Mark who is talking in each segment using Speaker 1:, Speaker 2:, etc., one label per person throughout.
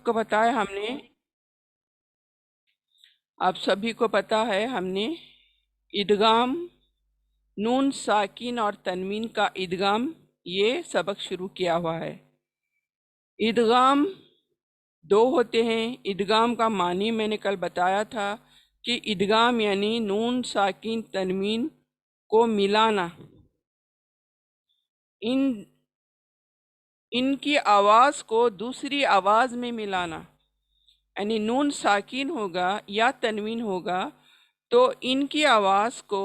Speaker 1: आपको पता है आप सभी को पता है हमने इदगाम, नून साकिन और तनवीन का इदगाम ये सबक शुरू किया हुआ है। इदगाम दो होते हैं। इदगाम का मानी मैंने कल बताया था कि इदगाम यानी नून साकिन तनवीन को मिलाना, इनकी आवाज़ को दूसरी आवाज़ में मिलाना। यानी नून साकिन होगा या तनवीन होगा तो इनकी आवाज़ को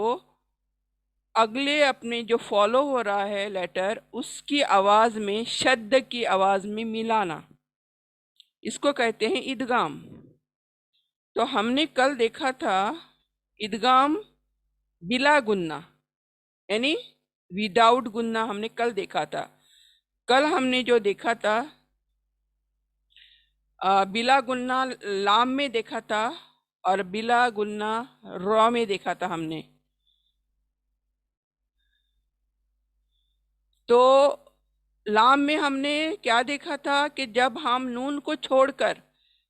Speaker 1: अगले अपने जो फॉलो हो रहा है लेटर उसकी आवाज़ में, शद्द की आवाज़ में मिलाना, इसको कहते हैं इदगाम। तो हमने कल देखा था इदगाम बिला गुन्ना यानी विदाउट गुन्ना, हमने कल देखा था। कल हमने जो देखा था बिला गुन्ना लाम में देखा था और बिला गुन्ना रॉ में देखा था हमने। तो लाम में हमने क्या देखा था कि जब हम नून को छोड़कर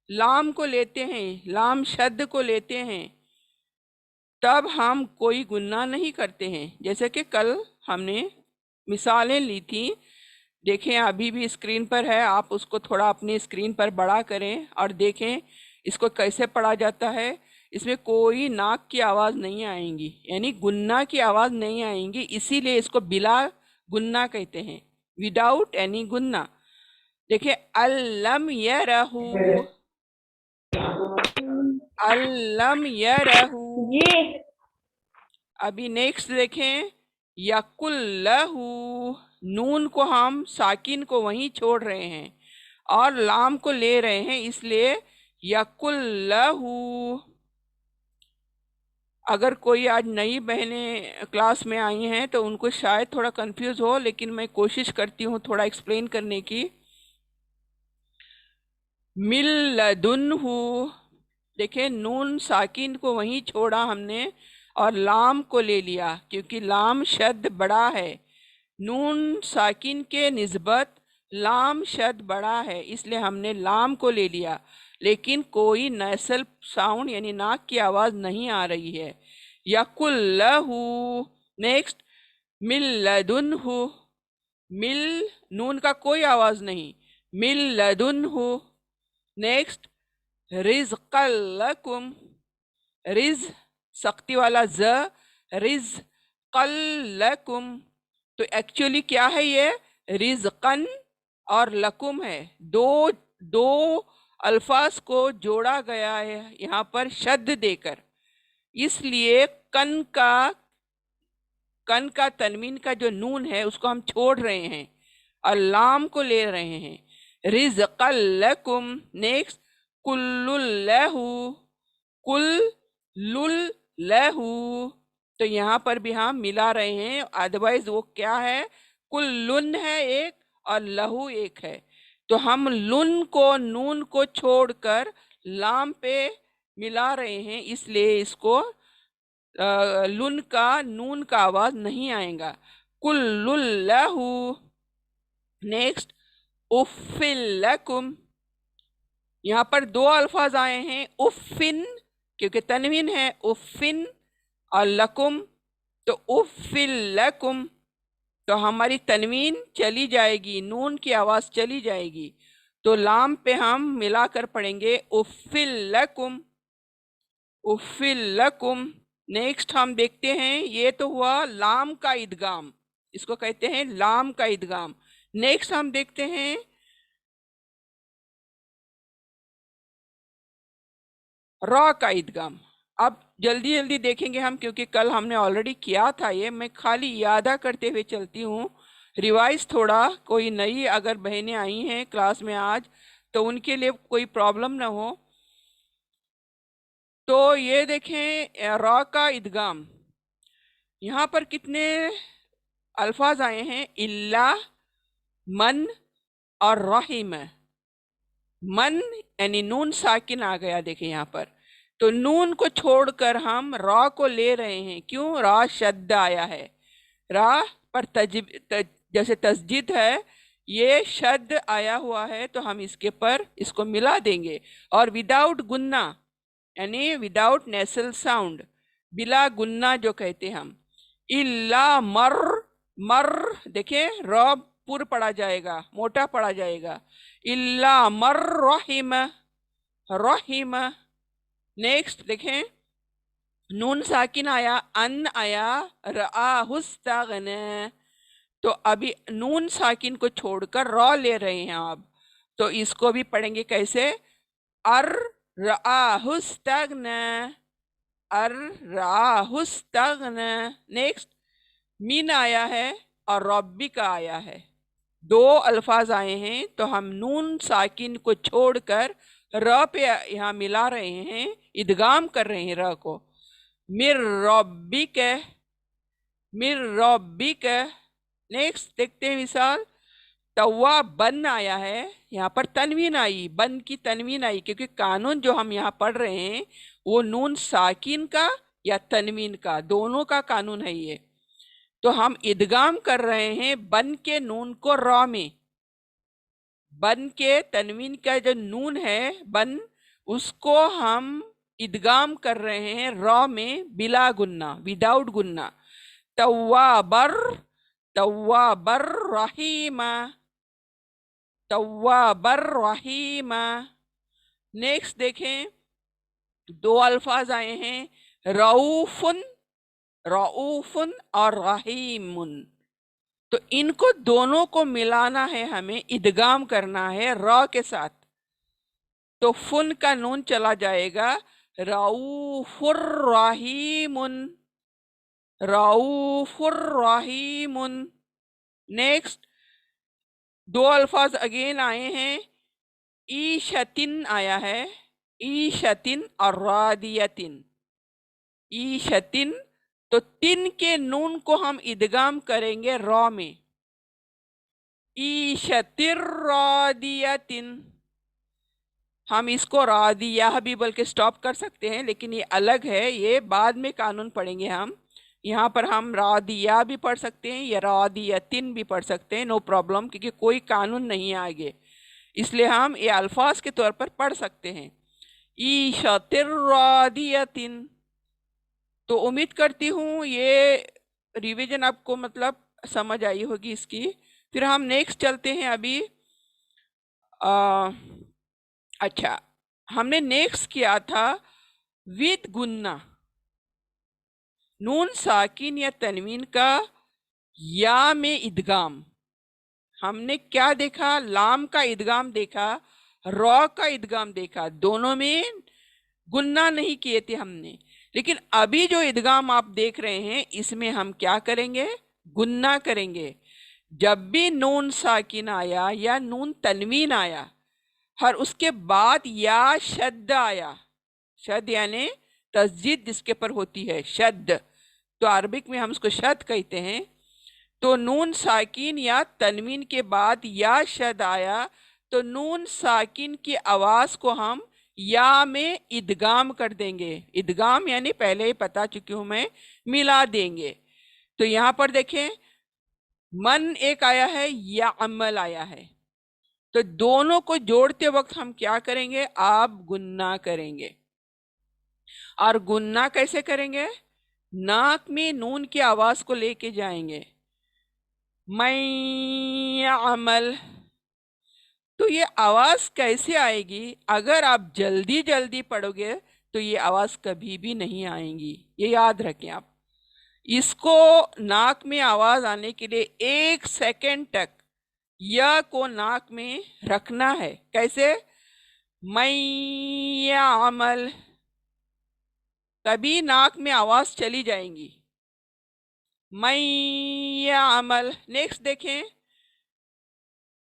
Speaker 1: लाम को लेते हैं, लाम शब्द को लेते हैं, तब हम कोई गुन्ना नहीं करते हैं। जैसे कि कल हमने मिसालें ली थी, देखें अभी भी स्क्रीन पर है, आप उसको थोड़ा अपनी स्क्रीन पर बड़ा करें और देखें इसको कैसे पढ़ा जाता है। इसमें कोई नाक की आवाज़ नहीं आएंगी, यानी गुन्ना की आवाज़ नहीं आएंगी, इसीलिए इसको बिला गुन्ना कहते हैं, विदाउट एनी गुन्ना। देखिए अल्लम यरहू, अल्लम यरहू। अभी नेक्स्ट देखें यकुल्लहू, नून को हम साकिन को वहीं छोड़ रहे हैं और लाम को ले रहे हैं, इसलिए यकुल्लहू। अगर कोई आज नई बहनें क्लास में आई हैं तो उनको शायद थोड़ा कंफ्यूज हो, लेकिन मैं कोशिश करती हूँ थोड़ा एक्सप्लेन करने की। मिल्लदुन्हु, देखें नून साकिन को वहीं छोड़ा हमने और लाम को ले लिया, क्योंकि लाम शब्द बड़ा है, नून साकिन के निस्बत लाम शब्द बड़ा है, इसलिए हमने लाम को ले लिया। लेकिन कोई नैसल साउंड यानी नाक की आवाज़ नहीं आ रही है। यकुल्लहू, नेक्स्ट मिल्लदुन्हु, मिल नून का कोई आवाज़ नहीं, मिल्लदुन्हु। नेक्स्ट रिज़्क़ल्लकुम, रिज़ सख्ती वाला ज, रिज़्क़ल्लकुम। तो एक्चुअली क्या है ये, रिज़्क़न और लकुम है, दो अल्फाज को जोड़ा गया है यहाँ पर शद्द देकर, इसलिए कन का तनवीन का जो नून है उसको हम छोड़ रहे हैं और लाम को ले रहे हैं। रिज़्क़ल्लकुम। नेक्स्ट कुल्लुल्लहु, कुल्लुल्लहु, तो यहाँ पर भी हम मिला रहे हैं, अदरवाइज वो क्या है, कुल्लुन है एक और लहू एक है। तो हम लुन को, नून को छोड़कर लाम पे मिला रहे हैं, इसलिए इसको लुन का नून का आवाज नहीं आएगा। कुल्लुल्लहु। नेक्स्ट उफ़्फ़िल्लकुम, यहाँ पर दो अल्फाज आए हैं, उफ़्फ़िन क्योंकि तनवीन है, उफ़्फ़िन और लकुम, तो उफ़्फ़िल्लकुम, तो हमारी तनवीन चली जाएगी, नून की आवाज़ चली जाएगी, तो लाम पे हम मिलाकर पढ़ेंगे उफ़्फ़िल्लकुम, उफ़्फ़िल्लकुम। नेक्स्ट हम देखते हैं, ये तो हुआ लाम का इदगाम, इसको कहते हैं लाम का इदगाम। नेक्स्ट हम देखते हैं रॉ का इदगाम। अब जल्दी जल्दी देखेंगे हम, क्योंकि कल हमने ऑलरेडी किया था ये, मैं खाली यादा करते हुए चलती हूँ, रिवाइज थोड़ा, कोई नई अगर बहनें आई हैं क्लास में आज तो उनके लिए कोई प्रॉब्लम ना हो। तो ये देखें रॉ का इदगाम, यहाँ पर कितने अल्फाज आए हैं, इल्ला, मन और रहीम। मन यानी नून साकिन आ गया, देखें यहाँ पर, तो नून को छोड़कर हम रा को ले रहे हैं, क्यों, रा शद्द आया है, रा पर जैसे तस्जीद है, یہ شد آیا ہوا ہے تو ہم اس کے پر اس کو ملا دیں گے. اور وداؤٹ گننا یعنی وداؤٹ نیسل ساؤنڈ، بلا گننا جو کہتے ہم، الا مر، مر دیکھیں را پر پڑا جائے گا، موٹا پڑا جائے گا. الا مر رحم، رحم. نیکسٹ دیکھیں نون ساکن آیا، ان آیا، رآہ استغنى. تو ابھی نون ساکن کو چھوڑ کر را لے رہے ہیں آپ، تو اس کو بھی پڑھیں گے کیسے؟ ار رآہ استغنى، ار رآہ استغنى. نیکسٹ من آیا ہے اور ربی کا آیا ہے، دو الفاظ آئے ہیں تو ہم نون ساکن کو چھوڑ کر ر پہ یہاں ملا رہے ہیں، ادغام کر رہے ہیں ر کو. مر ربک، مر ربک. نیکسٹ دیکھتے ہیں مثال، توا بن آیا ہے، یہاں پر تنوین آئی، بن کی تنوین آئی، کیونکہ قانون جو ہم یہاں پڑھ رہے ہیں وہ نون ساکن کا یا تنوین کا، دونوں کا قانون ہے یہ. تو ہم ادغام کر رہے ہیں بن کے نون کو را میں، بن کے تنوین کا جو نون ہے بن، اس کو ہم ادغام کر رہے ہیں را میں بلا گننا، وداؤٹ گننا. توابر، توابر رحیم، توابر رحیم. نیکسٹ دیکھیں دو الفاظ آئے ہیں، رؤوفن، رؤوفن اور رحیم. تو ان کو دونوں کو ملانا ہے، ہمیں ادغام کرنا ہے را کے ساتھ. تو فن کا نون چلا جائے گا، رؤوف الرحیم، رؤوف الرحیم. نیکسٹ دو الفاظ اگین آئے ہیں، ایشتن آیا ہے، ایشتن اور رادیتن. ایشتن تو تن کے نون کو ہم ادغام کریں گے را میں، ایشتر رادیتن. ہم اس کو رادیہ بھی بلکہ سٹاپ کر سکتے ہیں، لیکن یہ الگ ہے، یہ بعد میں قانون پڑھیں گے ہم. یہاں پر ہم رادیہ بھی پڑھ سکتے ہیں یا رادیتن بھی پڑھ سکتے ہیں، نو پرابلم، کیونکہ کوئی قانون نہیں ہے آگے، اس لیے ہم یہ الفاظ کے طور پر پڑھ سکتے ہیں. ایشتر رادیتن. تو امید کرتی ہوں یہ ریویژن آپ کو مطلب سمجھ آئی ہوگی اس کی. پھر ہم نیکسٹ چلتے ہیں ابھی. اچھا ہم نے نیکسٹ کیا تھا ود گننا، نون ساکن یا تنوین کا یا میں ادغام. ہم نے کیا دیکھا؟ لام کا ادغام دیکھا، را کا ادغام دیکھا، دونوں میں گننا نہیں کیے تھے ہم نے. لیکن ابھی جو ادغام آپ دیکھ رہے ہیں اس میں ہم کیا کریں گے؟ گننا کریں گے. جب بھی نون ساکن آیا یا نون تنوین آیا اور اس کے بعد یا شد آیا، شد یعنی تسجید جس کے پر ہوتی ہے، شد، تو عربک میں ہم اس کو شد کہتے ہیں. تو نون ساکن یا تنوین کے بعد یا شد آیا تو نون ساکن کی آواز کو ہم یا میں ادغام کر دیں گے. ادغام یعنی پہلے ہی بتا چکی ہوں میں، ملا دیں گے. تو یہاں پر دیکھیں من ایک آیا ہے یا عمل آیا ہے، تو دونوں کو جوڑتے وقت ہم کیا کریں گے؟ آپ گننا کریں گے. اور گننا کیسے کریں گے؟ ناک میں نون کی آواز کو لے کے جائیں گے، من یعمل. تو یہ آواز کیسے آئے گی؟ اگر آپ جلدی جلدی پڑھو گے تو یہ آواز کبھی بھی نہیں آئیں گی، یہ یاد رکھیں آپ. اس کو ناک میں آواز آنے کے لیے 1 سیکنڈ تک یا کو ناک میں رکھنا ہے. کیسے؟ من یعمل، تبھی ناک میں آواز چلی جائیں گی. من یعمل. نیکسٹ دیکھیں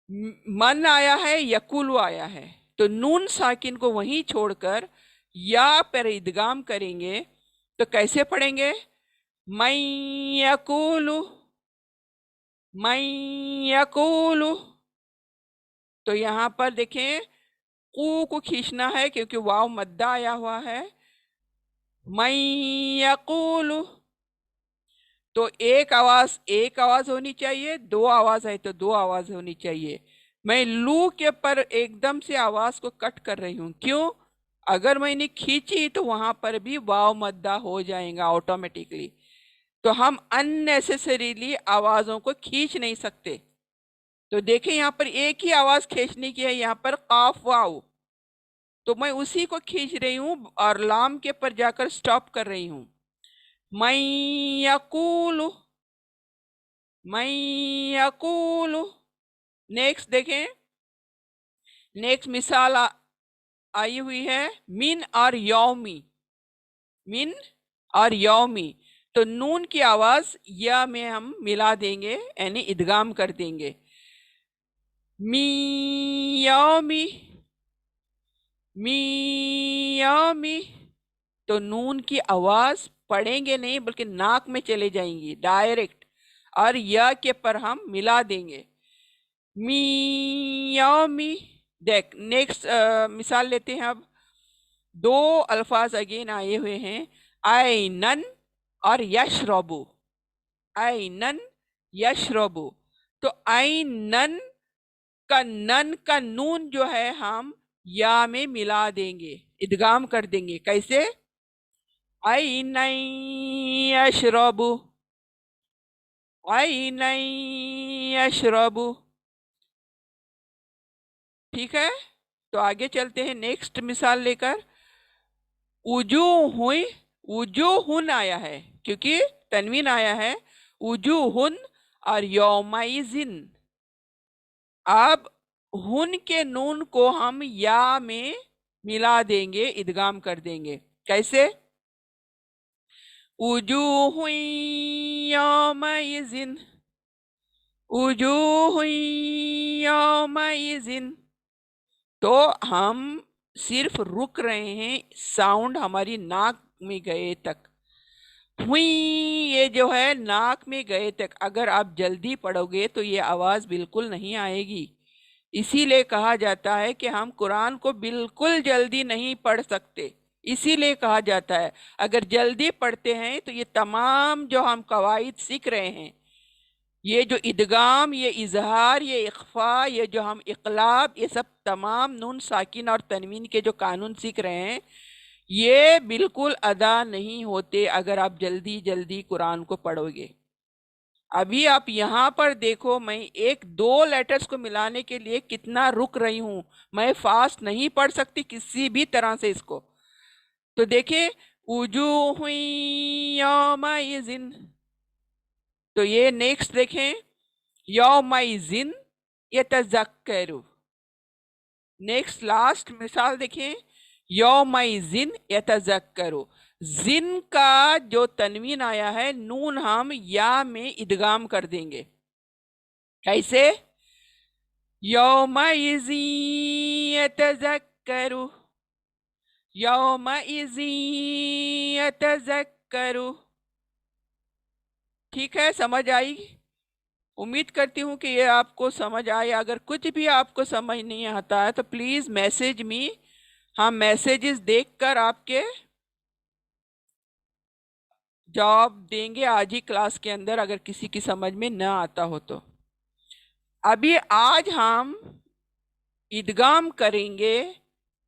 Speaker 1: من آیا ہے، یقولو آیا ہے، تو نون ساکن کو وہیں چھوڑ کر یا پر ادغام کریں گے. تو کیسے پڑھیں گے؟ من یقولو، من یقولو. تو یہاں پر دیکھیں کو کھینچنا ہے کیونکہ واو مدہ آیا ہوا ہے. من یقولو. तो एक आवाज होनी चाहिए, दो आवाज है तो दो आवाज होनी चाहिए। मैं लू के पर एकदम से आवाज को कट कर रही हूं, क्यों? अगर मैंने खींची तो वहां पर भी वाव मद्दा हो जाएगा ऑटोमेटिकली, तो हम अननेसेसरीली आवाजों को खींच नहीं सकते। तो देखें यहाँ पर एक ही आवाज खींचने की है, यहाँ पर काफ वाव, तो मैं उसी को खींच रही हूं और लाम के पर जाकर स्टॉप कर रही हूं। मैं यकूलु, मैं यकूलु। नेक्स्ट देखें, नेक्स्ट मिसाल आई हुई है मिन और यौमी, मिन और यौमी। तो नून की आवाज या में हम मिला देंगे, यानी इदगाम कर देंगे। मी यौमी, मी यौमी। तो नून की आवाज पढ़ेंगे नहीं बल्कि नाक में चले जाएंगी डायरेक्ट, और या के पर हम मिला देंगे, मी यौमी। देख नेक्स्ट मिसाल लेते हैं अब। दो अल्फाज अगेन आए हुए हैं, आइनन और यशरबू, आइनन यशरबू। तो आइनन का नन का नून जो है हम या में मिला देंगे, इदगाम कर देंगे। कैसे? आइनन यशरबू, आइनन यशरबू। ठीक है, तो आगे चलते हैं नेक्स्ट मिसाल लेकर। उजूहुन, उजूहुन आया है क्योंकि तनवीन आया है, उजूहुन और यौमाइजिन। अब हुन के नून को हम या में मिला देंगे, इदगाम कर देंगे। कैसे? उजूहुन यौमाइजिन, उजूहुन यौमाइजिन। तो हम सिर्फ रुक रहे हैं, साउंड हमारी नाक में गए तक। हुई ये जो है नाक में गए तक, अगर आप जल्दी पढ़ोगे तो ये आवाज बिल्कुल नहीं आएगी। इसीलिए कहा जाता है कि हम कुरान को बिल्कुल जल्दी नहीं पढ़ सकते। इसीलिए कहा जाता है अगर जल्दी पढ़ते हैं तो ये तमाम जो हम कवायद सीख रहे हैं, ये जो इदगाम, ये इजहार, ये इख्फा, ये जो हम इकलाब, ये सब तमाम नून साकिन और तनवीन के जो कानून सीख रहे हैं, ये बिल्कुल अदा नहीं होते अगर आप जल्दी जल्दी कुरान को पढ़ोगे। अभी आप यहाँ पर देखो, मैं एक दो लेटर्स को मिलाने के लिए कितना रुक रही हूँ। मैं फास्ट नहीं पढ़ सकती किसी भी तरह से इसको। तो देखिए, उजूहुन यौमाइजिन। तो ये नेक्स्ट देखें, यौमाइजिन यतज़क्करु। नेक्स्ट लास्ट मिसाल देखें, यौमाइजिन यतज़क्करु। जिन का जो तनवीन आया है, नून हम या में इदगाम कर देंगे। कैसे? यौमाइजिन यतज़क्करु, यौमाइजिन यतज़क्करु। ठीक है, समझ आई? उम्मीद करती हूँ कि ये आपको समझ आए। अगर कुछ भी आपको समझ नहीं आता है तो प्लीज मैसेज मी, हम मैसेजेस देखकर आपके जवाब देंगे आज ही क्लास के अंदर, अगर किसी की समझ में न आता हो तो। अभी आज हम इदगाम करेंगे।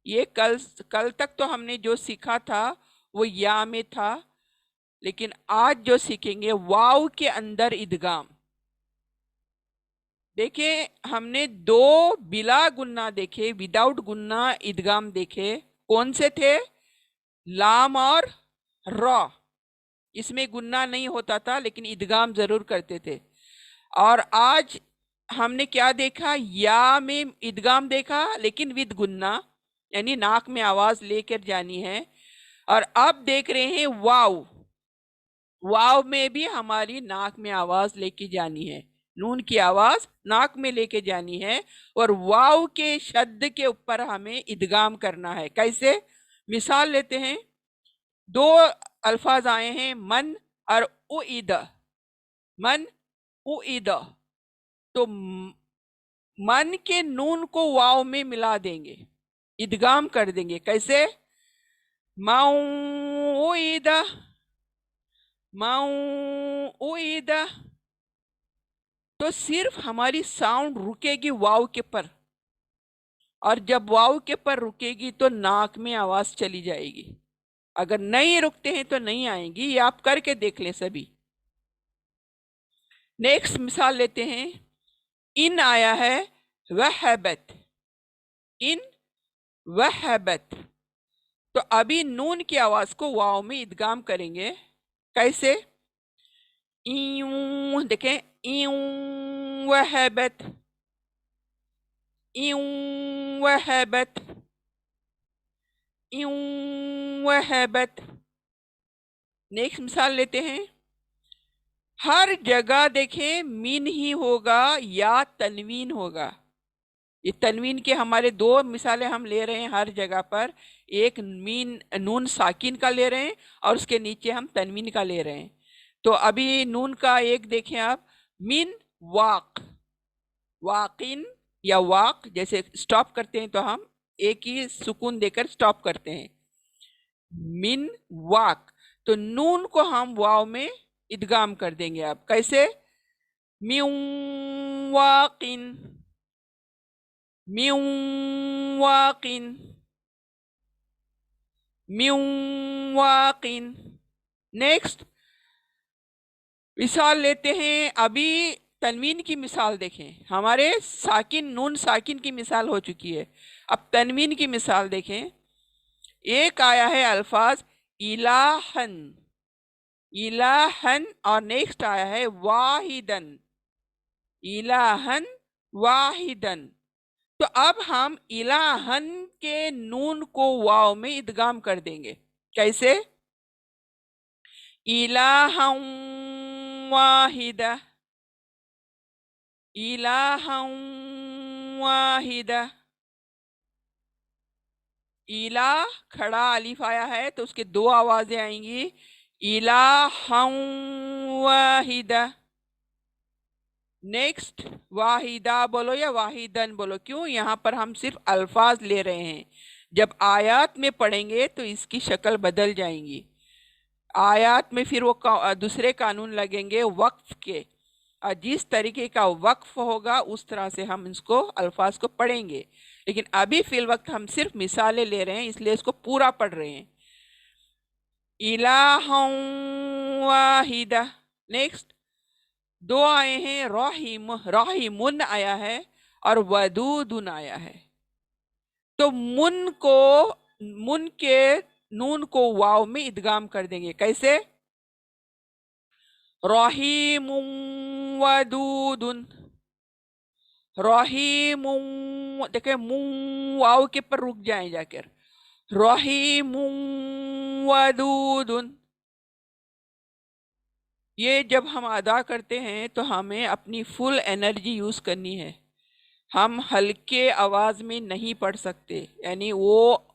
Speaker 1: ये कल तक तो हमने जो सीखा था वो या में था, लेकिन आज जो सीखेंगे वाव के अंदर इदगाम। देखिए, हमने दो बिला गुन्ना देखे, विदाउट गुन्ना इदगाम देखे। कौन से थे? लाम और रॉ। इसमें गुन्ना नहीं होता था लेकिन इदगाम जरूर करते थे। और आज हमने क्या देखा? या में इदगाम देखा लेकिन विद गुन्ना, यानी नाक में आवाज लेकर जानी है। और अब देख रहे हैं वाव, वाव में भी हमारी नाक में आवाज लेके जानी है, नून की आवाज नाक में लेके जानी है, और वाव के शब्द के ऊपर हमें इदगाम करना है। कैसे? मिसाल लेते हैं, दो अल्फाज आए हैं मन और उइद, मन उइद। तो मन के नून को वाव में मिला देंगे, इदगाम कर देंगे। कैसे? मऊइदा, मऊइदा, तो सिर्फ हमारी साउंड रुकेगी वाव के पर, और जब वाव के पर रुकेगी तो नाक में आवाज चली जाएगी। अगर नहीं रुकते हैं तो नहीं आएंगी। ये आप करके देख लें सभी। नेक्स्ट मिसाल लेते हैं। इन आया है वहबत, इन वहबत, तो अभी नून की आवाज को वाव में इदगाम करेंगे। कैसे? यूं, देखें, यूं वहबत, यूं वहबत, यूं वहबत। नेक्स्ट मिसाल लेते हैं। हर जगह देखें मीन ही होगा या तनवीन होगा। ये तनवीन के हमारे दो मिसालें हम ले रहे हैं हर जगह पर। एक मीन नून साकिन का ले रहे हैं और उसके नीचे हम तनवीन का ले रहे हैं। तो अभी नून का एक देखें आप, मिन वाक, वाकिन या वाक, जैसे स्टॉप करते हैं तो हम एक ही सुकून देकर स्टॉप करते हैं, मिन वाक। तो नून को हम वाव में इदगाम कर देंगे। आप कैसे? म्यूं वाकिन, म्यूं वाकिन, म्यूं वाकिन। नेक्स्ट मिसाल लेते हैं। अभी तनवीन की मिसाल देखें। हमारे साकिन, नून साकिन की मिसाल हो चुकी है। अब तनवीन की मिसाल देखें। एक आया है अल्फाज इलाहन, इलाहन, और नेक्स्ट आया है वाहिदन, इलाहन वाहिदन। तो अब हम इलाहन के नून को वाव में इदगाम कर देंगे। कैसे? इलाहन वाहिदा, इलाहन वाहिदा। इला खड़ा अलिफ आया है तो उसके दो आवाजें आएंगी, इलाहन वाहिदा। नेक्स्ट वाहिदा बोलो या वाहिदन बोलो। क्यों? यहाँ पर हम सिर्फ अल्फाज ले रहे हैं। जब आयात में पढ़ेंगे तो इसकी शक्ल बदल जाएंगी। आयात में फिर वो दूसरे कानून लगेंगे वक्फ के, और जिस तरीके का वक्फ होगा उस तरह से हम इसको अल्फाज को पढ़ेंगे। लेकिन अभी फिल वक्त हम सिर्फ मिसालें ले रहे हैं, इसलिए इसको पूरा पढ़ रहे हैं। इलाहन वाहिदा। नेक्स्ट दो आए हैं, रहीम, रहीमुन आया है और वदूदुन आया है। तो मुन को, मुन के नून को वाव में इदगाम कर देंगे। कैसे? रहीमुन वदूदुन, रहीमुन, देखे मुन वाव के पर रुक जाए जाकर, रहीमुन वदूदुन। ये जब हम अदा करते हैं तो हमें अपनी फुल एनर्जी यूज करनी है। हम हल्के आवाज में नहीं पढ़ सकते, यानी वो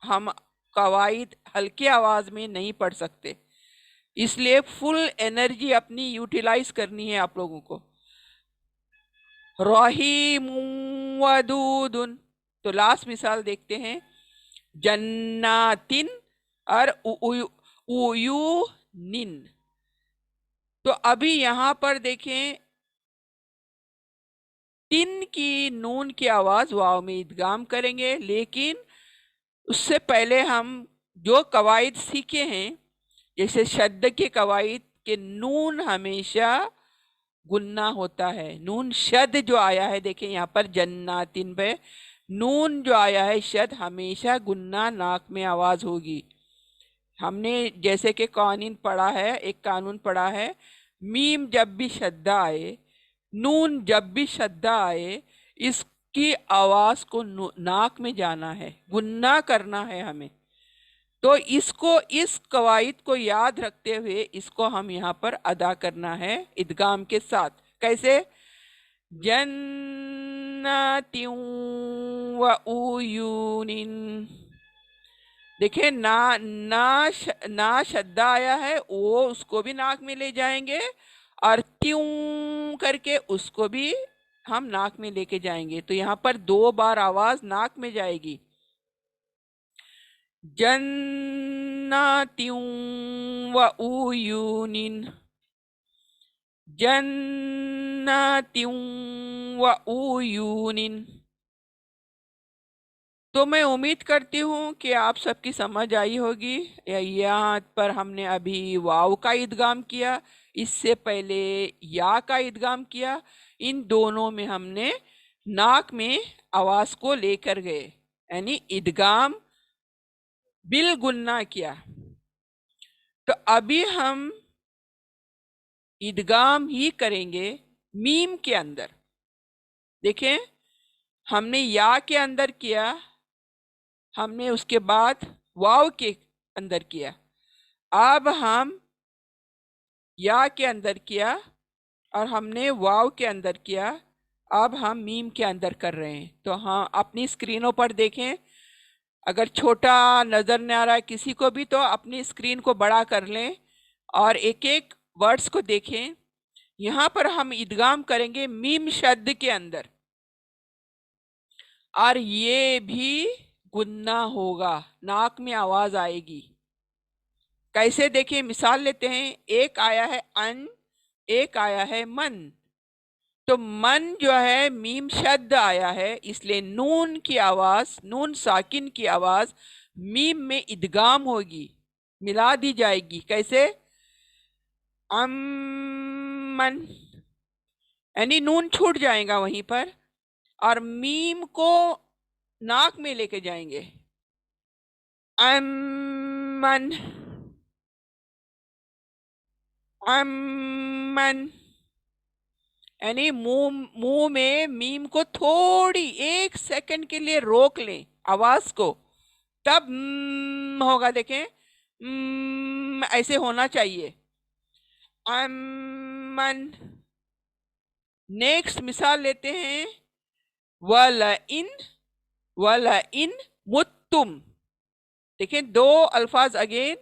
Speaker 1: हम कवायद हल्के आवाज में नहीं पढ़ सकते, इसलिए फुल एनर्जी अपनी यूटिलाइज करनी है आप लोगों को। रहीमुन वदूदुन। तो लास्ट मिसाल देखते हैं। जन्नातिन और उयूनिन। तो अभी यहां पर देखें, तिन की नून की आवाज वाव में इदगाम करेंगे, लेकिन उससे पहले हम जो कवायद सीखे हैं, जैसे शद्द के कवायद के नून हमेशा गुन्ना होता है। नून शद जो आया है, देखें यहाँ पर जन्नातिन पे नून जो आया है शद, हमेशा गुन्ना नाक में आवाज होगी। हमने जैसे कि कानून पढ़ा है, एक कानून पढ़ा है, मीम जब भी शद्दा आए, नून जब भी शद्दा आए, इसकी आवाज को नाक में जाना है, गुन्ना करना है हमें। तो इसको, इस कवायद को याद रखते हुए इसको हम यहाँ पर अदा करना है इदगाम के साथ। कैसे? जन्नातिन व उयूनिन। देखिए ना शद्दा आया है, वो उसको भी नाक में ले जाएंगे, और त्यों करके उसको भी हम नाक में लेके जाएंगे। तो यहाँ पर दो बार आवाज नाक में जाएगी। जन्नातिन जन्नातिं व उयूनिन, जन्नातिं व उयूनिन। तो मैं उम्मीद करती हूँ कि आप सबकी समझ आई होगी। यहाँ पर हमने अभी वाव का इदगाम किया, इससे पहले या का इदगाम किया। इन दोनों में हमने नाक में आवाज को लेकर गए, यानी इदगाम बिल गुन्ना किया। तो अभी हम इदगाम ही करेंगे मीम के अंदर। देखें, हमने या के अंदर किया, हमने उसके बाद वाव के अंदर किया, अब हम या के अंदर किया और हमने वाव के अंदर किया, अब हम मीम के अंदर कर रहे हैं। तो हाँ, अपनी स्क्रीनों पर देखें। अगर छोटा नजर नहीं आ रहा है किसी को भी तो अपनी स्क्रीन को बड़ा कर लें और एक एक वर्ड्स को देखें। यहाँ पर हम इदगाम करेंगे मीम शब्द के अंदर और ये भी गुन्ना होगा, नाक में आवाज आएगी। कैसे देखें, मिसाल लेते हैं। एक आया है अन, एक आया है मन। तो मन जो है मीम शब्द आया है, इसलिए नून की आवाज, नून साकिन की आवाज मीम में इदगाम होगी, मिला दी जाएगी। कैसे? अमन, यानी नून छूट जाएगा वहीं पर और मीम को नाक में लेके जाएंगे। अमन, अमन, यानी मुंह में मीम को थोड़ी 1 सेकंड के लिए रोक लें आवाज को, तब होगा। देखें, ऐसे होना चाहिए। अमन। नेक्स्ट मिसाल लेते हैं, वलइन, वलइन मुत्तुम। देखें, 2 अल्फाज अगेन,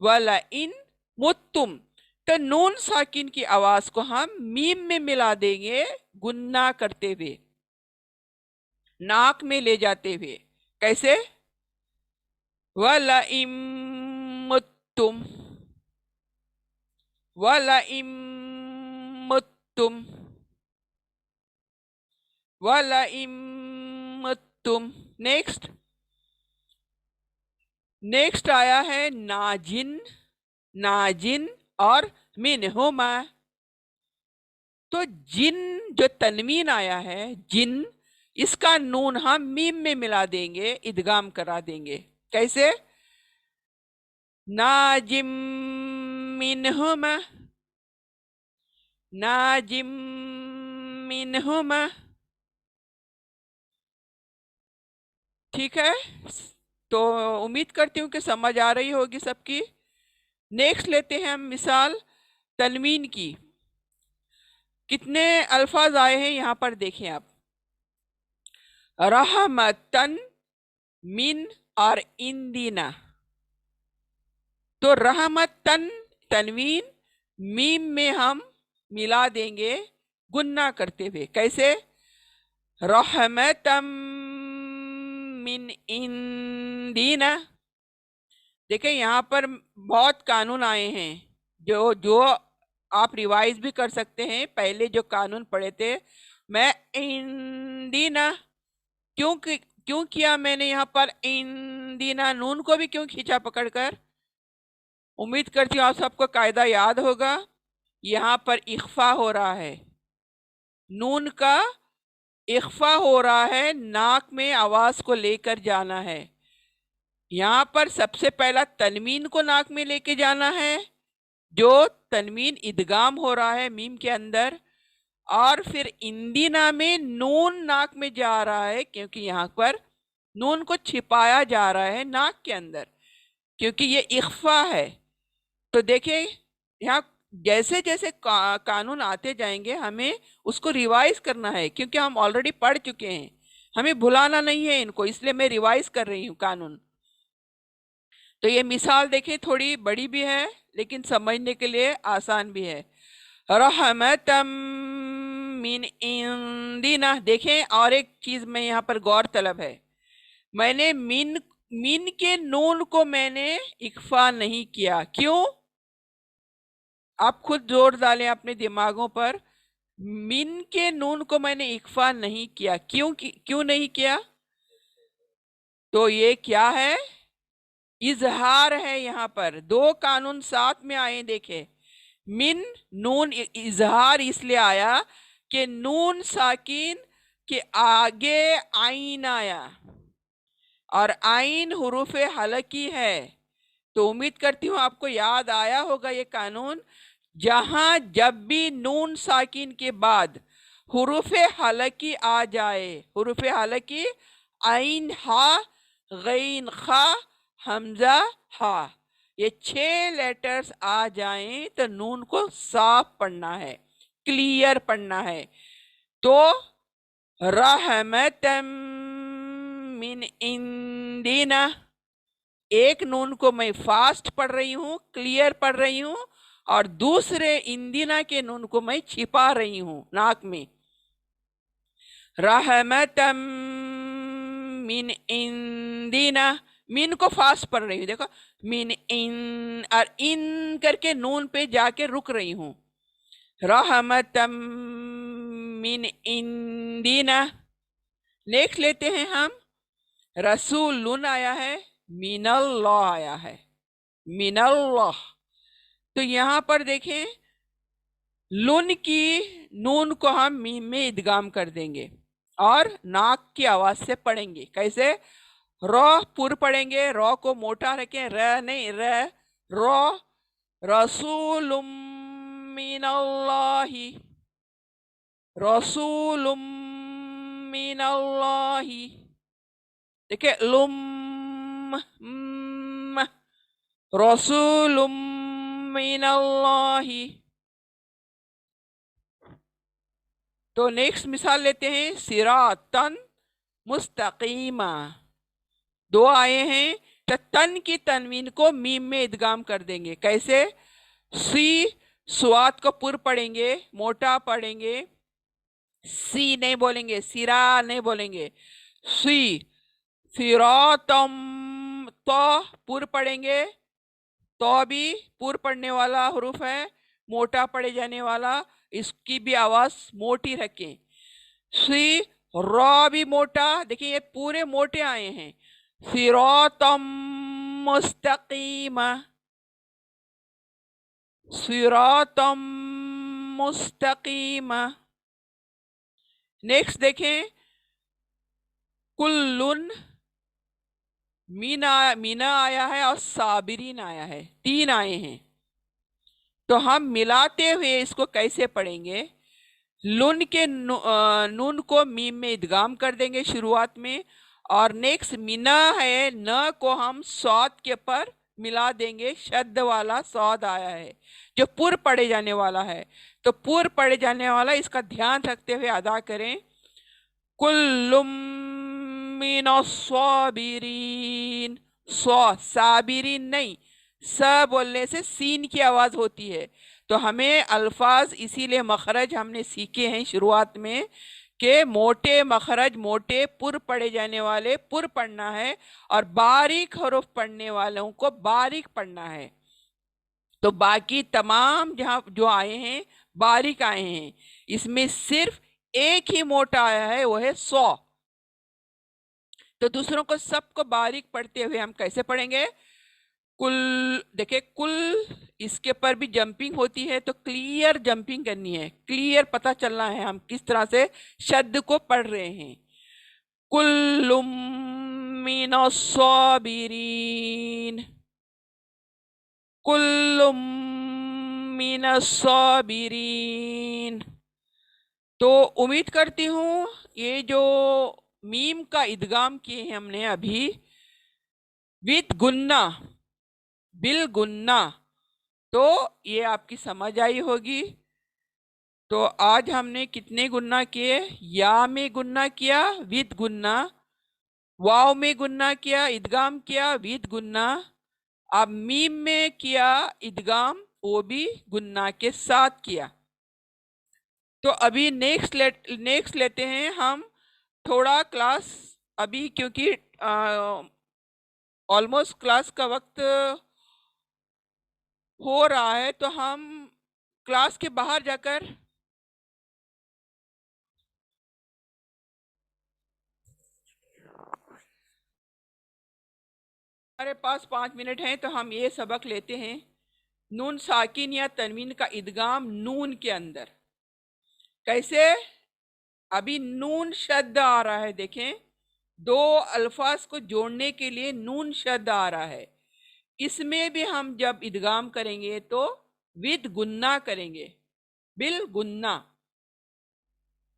Speaker 1: वलइन मुत्तुम। तो नून साकिन की आवाज को हम मीम में मिला देंगे, गुन्ना करते हुए, नाक में ले जाते हुए। कैसे? वलइम मुत्तुम, वलइम मुत्तुम, वलइम मुत्तुम। नेक्स्ट, नेक्स्ट आया है नाजिन, नाजिन और मिनहुमा। तो जिन जो तनवीन आया है, जिन, इसका नून हम मीम में मिला देंगे, इदगाम करा देंगे। कैसे? नाजिम मिनहुमा, नाजिम मिनहुमा। ठीक है, तो उम्मीद करती हूँ कि समझ आ रही होगी सबकी। नेक्स्ट लेते हैं हम मिसाल तनवीन की। कितने अल्फाज आए हैं यहाँ पर देखें आप। रहमतन, मिन और इंदिना। तो रहमतन तनवीन मीम में हम मिला देंगे, गुन्ना करते हुए। कैसे? रहमतम मिन इंदिना। देखें, यहाँ पर बहुत कानून आए हैं जो जो आप रिवाइज भी कर सकते हैं। पहले जो कानून पढ़े थे, मैं इंदिना क्यों किया मैंने यहाँ पर इंदिना, नून को भी क्यों खींचा पकड़कर। उम्मीद करती हूँ आप सबको कायदा याद होगा। यहाँ पर इख्फा हो रहा है, नून का इख्फा हो रहा है, नाक में आवाज को लेकर जाना है। यहाँ पर सबसे पहला तनवीन को नाक में लेके जाना है, जो तनवीन इदगाम हो रहा है मीम के अंदर, और फिर इंदिना में नून नाक में जा रहा है, क्योंकि यहाँ पर नून को छिपाया जा रहा है नाक के अंदर, क्योंकि ये इख्फा है। तो देखिए, यहाँ जैसे जैसे कानून आते जाएंगे हमें उसको रिवाइज करना है, क्योंकि हम ऑलरेडी पढ़ चुके हैं, हमें भुलाना नहीं है इनको, इसलिए मैं रिवाइज कर रही हूँ कानून। तो ये मिसाल देखें, थोड़ी बड़ी भी है लेकिन समझने के लिए आसान भी है। रहमतम मिन इंदिना। देखें, और एक चीज में यहाँ पर गौर तलब है, मैंने मिन मीन के नून को मैंने इख्फा नहीं किया। क्यों? आप खुद जोर डालें अपने दिमागों पर। मीन के नून को मैंने इख्फा नहीं किया, क्यों नहीं किया? तो ये क्या है? इजहार है। यहाँ पर दो कानून साथ में आए, देखे। मिन नून इजहार इसलिए आया कि नून साकिन के आगे आइन आया, और आइन हुरूफ हलकी है। तो उम्मीद करती हूं आपको याद आया होगा ये कानून। जहां जब भी नून साकिन के बाद हुरूफ हलकी आ जाए, हुरूफ हलकी आइन हा गैन खा हमजा हा, ये 6 लेटर्स आ जाएं तो नून को साफ पढ़ना है, क्लियर पढ़ना है। तो रहमतम मिन इंदिना, एक नून को मैं फास्ट पढ़ रही हूँ, क्लियर पढ़ रही हूँ, और दूसरे इंदिना के नून को मैं छिपा रही हूँ नाक में। रहमतम मिन इंदिना, मिन को फास्ट पढ़ रही हूँ, देखो। मिन इन, और इन करके नून पे जाके रुक रही हूँ। रहमतम मिन इंदिना। नेक्स्ट लेते हैं हम। रसूलुन आया है, मिनल्लाह आया है, मिनल्लाह। तो यहां पर देखें, लुन की नून को हम मीम में इदगाम कर देंगे और नाक की आवाज से पढ़ेंगे। कैसे? रॉ पुर पढ़ेंगे, रॉ को मोटा रखें, र नहीं, र रॉ। रसूलुम मिनल्लाही, रसूलुम मिनल्लाही। देखिए, रसूलुम मिनल्लाही। तो नेक्स्ट मिसाल लेते हैं, सिरातन मुस्तकीमा। दो आए हैं, तो तन की तनवीन को मीम में इदगाम कर देंगे। कैसे? सी, स्वाद को पुर पढ़ेंगे, मोटा पढ़ेंगे, सी नहीं बोलेंगे, सिरा नहीं बोलेंगे, सी। सिरातम, तो पुर पढ़ेंगे, तो भी पुर पढ़ने वाला हरूफ है, मोटा पढ़े जाने वाला, इसकी भी आवाज मोटी रखें। सी, रॉ भी मोटा, देखिए ये पूरे मोटे आए हैं। सिरातम मुस्तकीमा, सिरातम मुस्तकीमा। नेक्स्ट देखें, कुल्लुन, मीना आया है और साबिरीन आया है, 3 आए हैं। तो हम मिलाते हुए इसको कैसे पढ़ेंगे? लुन के नून को मीम में इदगाम कर देंगे शुरुआत में, और नेक्स्ट मीना है, न को हम सौद के पर मिला देंगे। शब्द वाला सौद आया है जो पुर पढ़े जाने वाला है, तो पुर पढ़े जाने वाला इसका ध्यान रखते हुए अदा करें। कुल्लुम मिनस्साबिरीन, साबिरीन नहीं, स बोलने से सीन की आवाज होती है। तो हमें अल्फाज इसीलिए मखरज हमने सीखे हैं शुरुआत में कि मोटे मखरज, मोटे पुर पढ़े जाने वाले पुर पढ़ना है, और बारीक हरूफ पढ़ने वालों को बारीक पढ़ना है। तो बाकी तमाम जहां जो आए हैं बारीक आए हैं, इसमें सिर्फ एक ही मोटा आया है, वो है 100। तो दूसरों को सबको बारीक पढ़ते हुए हम कैसे पढ़ेंगे? कुल, देखिए कुल, इसके पर भी जंपिंग होती है, तो क्लियर जंपिंग करनी है, क्लियर पता चलना है हम किस तरह से शब्द को पढ़ रहे हैं। कुल्लुम मिनस्साबिरीन, कुल्लुम मिनस्साबिरीन। तो उम्मीद करती हूँ ये जो मीम का इदगाम किए हैं हमने अभी विद गुन्ना, बिल गुन्ना, तो ये आपकी समझ आई होगी। तो आज हमने कितने गुन्ना किए? या में गुन्ना किया विद गुन्ना, वाव में गुन्ना किया, इदगाम किया विद गुन्ना, अब मीम में किया इदगाम, वो भी गुन्ना के साथ किया। तो अभी नेक्स्ट लेते हैं हम थोड़ा क्लास, अभी क्योंकि ऑलमोस्ट क्लास का वक्त हो रहा है, तो हम क्लास के बाहर जाकर हमारे पास 5 मिनट हैं, तो हम ये सबक लेते हैं। नून साकिन या तनवीन का इदगाम नून के अंदर कैसे। अभी नून शब्द आ रहा है, देखें, दो अल्फाज को जोड़ने के लिए नून शब्द आ रहा है। इसमें भी हम जब इदगाम करेंगे तो विद गुन्ना करेंगे, बिल गुन्ना।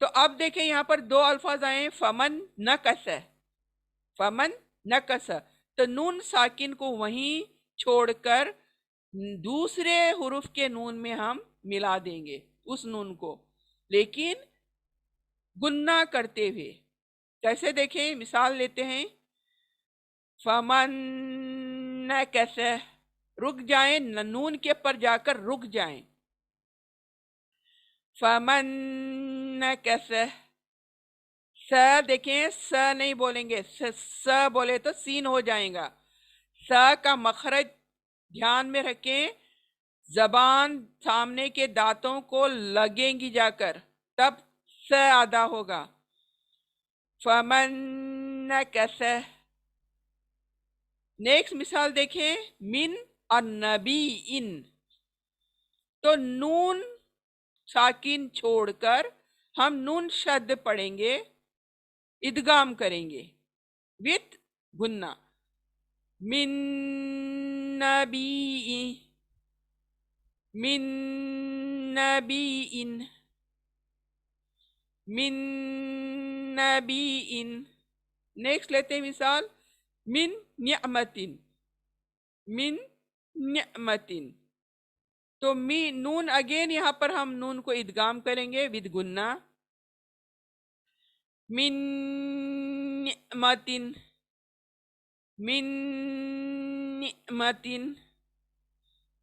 Speaker 1: तो अब देखें, यहाँ पर दो अल्फाज आए, फमन नकस, फमन नकस। तो नून साकिन को वहीं छोड़कर दूसरे हुरूफ के नून में हम मिला देंगे उस नून को, लेकिन गुन्ना करते हुए। कैसे देखें, मिसाल लेते हैं। फमन नकस, रुक जाएं, नून के पर जाकर रुक जाएं। फमन नकस, स देखें, स नहीं बोलेंगे, स बोले तो सीन हो जाएगा। स का मखरज ध्यान में रखें, जबान सामने के दांतों को लगेंगी जाकर, तब स अदा होगा। फमन नकस। नेक्स्ट मिसाल देखें, मिन और नबी इन। तो नून साकिन छोड़कर हम नून शब्द पढ़ेंगे, इदगाम करेंगे विथ गुन्ना। मिन नबी, मिन नबी इन, मिन नबी इन। नेक्स्ट लेते हैं मिसाल, मिन निअमतिन, मिन निअमतिन। तो मी नून अगेन, यहाँ पर हम नून को इदगाम करेंगे विद गुन्ना। मिन निअमतिन, मिन निअमतिन।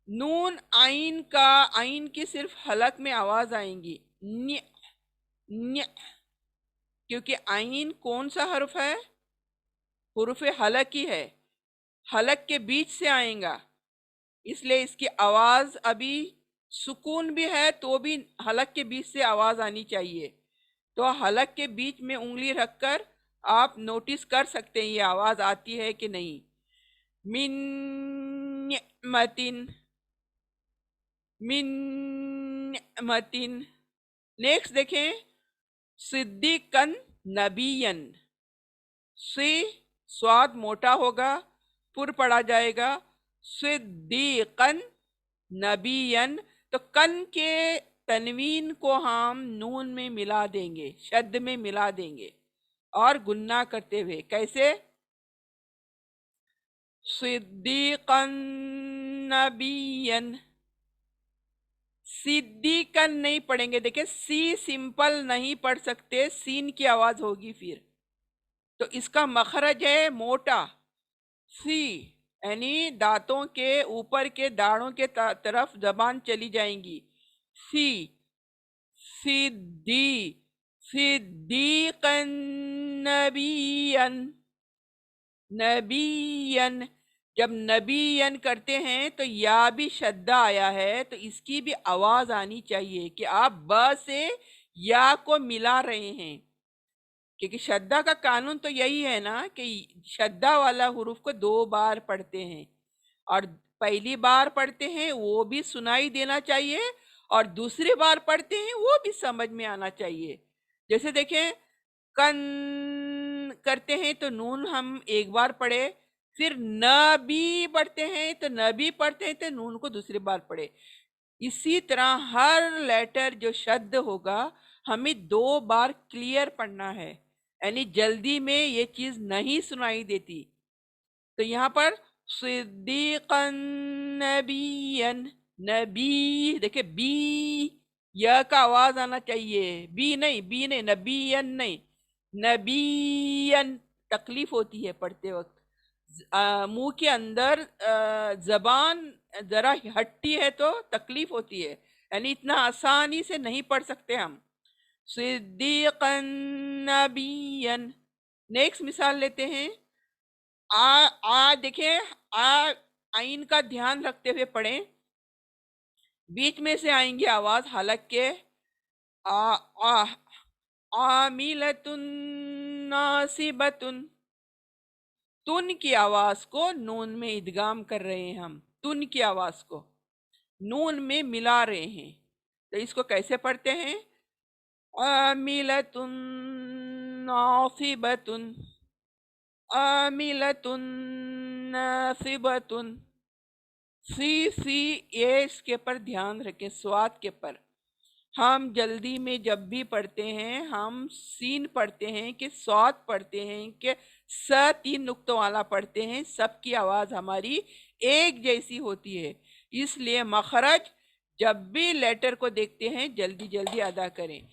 Speaker 1: नून आइन का, आइन की सिर्फ हलक में आवाज आएंगी, न्य न्य, क्योंकि आइन कौन सा हर्फ है, हुरूफ हलक ही है, हलक के बीच से आएगा, इसलिए इसकी आवाज अभी सुकून भी है तो भी हलक के बीच से आवाज आनी चाहिए। तो हलक के बीच में उंगली रखकर आप नोटिस कर सकते हैं ये आवाज आती है कि नहीं। मिन निअमतिन, मिन निअमतिन। नेक्स्ट देखें, सिद्दीकन नबियन। सी स्वाद मोटा होगा, पुर पड़ा जाएगा, सिद्दीकन नबियन। तो कन के तनवीन को हम नून में मिला देंगे, शब्द में मिला देंगे और गुन्ना करते हुए। कैसे, सिद्दीकन नबियन। सिद्दीकन नहीं पढ़ेंगे, देखिए सी सिंपल नहीं पढ़ सकते, सीन की आवाज होगी फिर। तो इसका मखरज है मोटा, सी, यानी दांतों के ऊपर के दाढ़ों के तरफ जबान चली जाएंगी। सी, सिद्दी, सिद्दीकन नबियन, नबियन। जब नबियन करते हैं तो या भी शद्दा आया है, तो इसकी भी आवाज आनी चाहिए कि आप ब से या को मिला रहे हैं, क्योंकि शद्दा का कानून तो यही है ना कि शद्दा वाला हुरूफ को 2 बार पढ़ते हैं, और पहली बार पढ़ते हैं वो भी सुनाई देना चाहिए, और दूसरी बार पढ़ते हैं वो भी समझ में आना चाहिए। जैसे देखें, कन करते हैं तो नून हम 1 बार पढ़े, फिर न भी पढ़ते हैं तो न भी पढ़ते हैं तो नून को दूसरी बार पढ़े। इसी तरह हर लेटर जो शब्द होगा हमें 2 बार क्लियर पढ़ना है, यानी जल्दी में ये चीज नहीं सुनाई देती। तो यहाँ पर सिद्दीकन नबियन, नबी, देखिए बी, य का आवाज आना चाहिए, बी नहीं, बी नहीं, नबियन नहीं, नबियन। तकलीफ होती है पढ़ते वक्त, मुंह के अंदर जबान जरा हटती है तो तकलीफ होती है, यानी इतना आसानी से नहीं पढ़ सकते हम। सिद्दीकन नबियन। नेक्स्ट मिसाल लेते हैं, देखिए, आइन का ध्यान रखते हुए पढ़ें, बीच में से आएंगे आवाज हलक के। आ आ आमिलतुन नासिबतुन, तुन की आवाज को नून में इदगाम कर रहे हैं हम, तुन की आवाज को नून में मिला रहे हैं। तो इसको कैसे पढ़ते हैं? आमिलतुन नासिबतुन, आमिलतुन नासिबतुन। सी ये इसके पर ध्यान रखें, स्वाद के पर। हम जल्दी में जब भी पढ़ते हैं, हम सीन पढ़ते हैं कि स्वाद पढ़ते हैं कि स तीन नुक्तों वाला पढ़ते हैं, सबकी आवाज हमारी एक जैसी होती है। इसलिए मखरज जब भी लेटर को देखते हैं जल्दी जल्दी अदा करें।